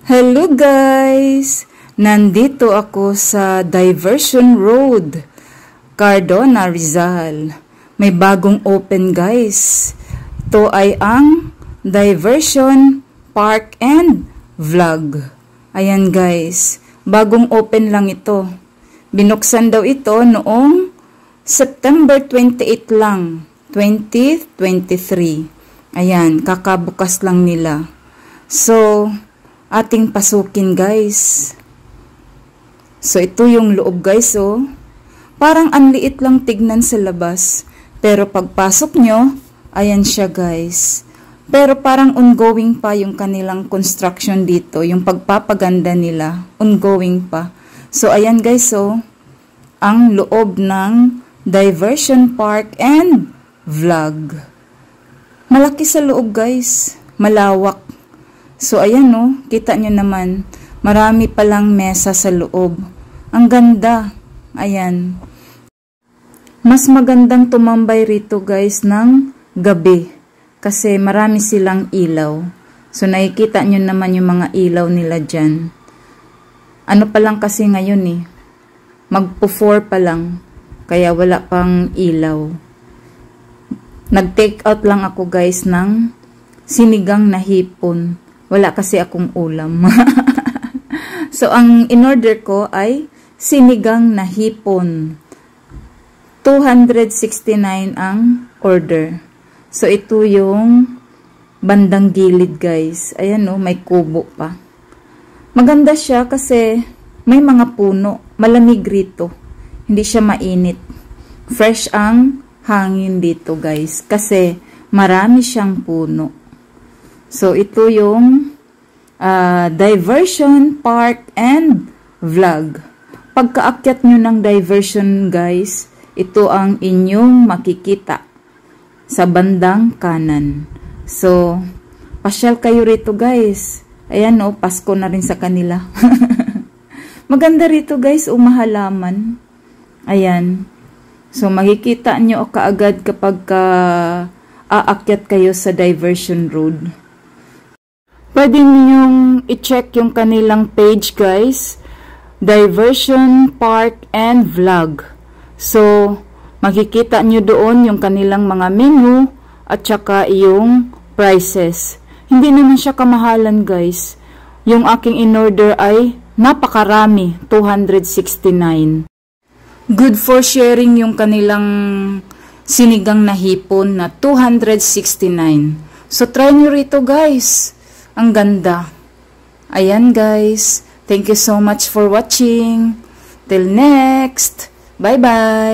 Hello guys! Nandito ako sa Diversion Road, Cardona, Rizal. May bagong open guys. Ito ay ang Diversion Park and Vlog. Ayan guys, bagong open lang ito. Binuksan daw ito noong September 28 lang, 2023. Ayan, kakabukas lang nila. So, ating pasukin guys. So ito yung loob guys oh. Parang anliit lang tignan sa labas. Pero pagpasok nyo, ayan siya guys. Pero parang ongoing pa yung kanilang construction dito. Yung pagpapaganda nila, ongoing pa. So ayan guys oh. Ang loob ng Diversion Park and Vlog. Malaki sa loob guys. Malawak. So, ayan no, kita nyo naman, marami palang mesa sa loob. Ang ganda. Ayan. Mas magandang tumambay rito guys ng gabi. Kasi marami silang ilaw. So, nakikita nyo naman yung mga ilaw nila dyan. Ano pa lang kasi ngayon eh. Magpo-4 pa lang. Kaya wala pang ilaw. Nag-take out lang ako guys ng sinigang na hipon. Wala kasi akong ulam. So, ang in-order ko ay sinigang na hipon. 269 ang order. So, ito yung bandang gilid, guys. Ayan, no, may kubo pa. Maganda siya kasi may mga puno. Malamig rito. Hindi siya mainit. Fresh ang hangin dito, guys. Kasi marami siyang puno. So, ito yung Diversion Park and Vlog. Pagkaakyat nyo ng diversion, guys, ito ang inyong makikita sa bandang kanan. So, pasyal kayo rito, guys. Ayan, oh, Pasko na rin sa kanila. Maganda rito, guys, umahalaman. Ayan. So, makikita nyo kaagad kapag aakyat kayo sa Diversion Road. Pwede niyong i-check yung kanilang page guys. Diversion Park and Vlog. So, makikita nyo doon yung kanilang mga menu at saka yung prices. Hindi naman siya kamahalan guys. Yung aking in-order ay napakarami, 269. Good for sharing yung kanilang sinigang na hipon na 269. So, try nyo rito guys. Ang ganda. Ayan guys. Thank you so much for watching. Till next. Bye-bye.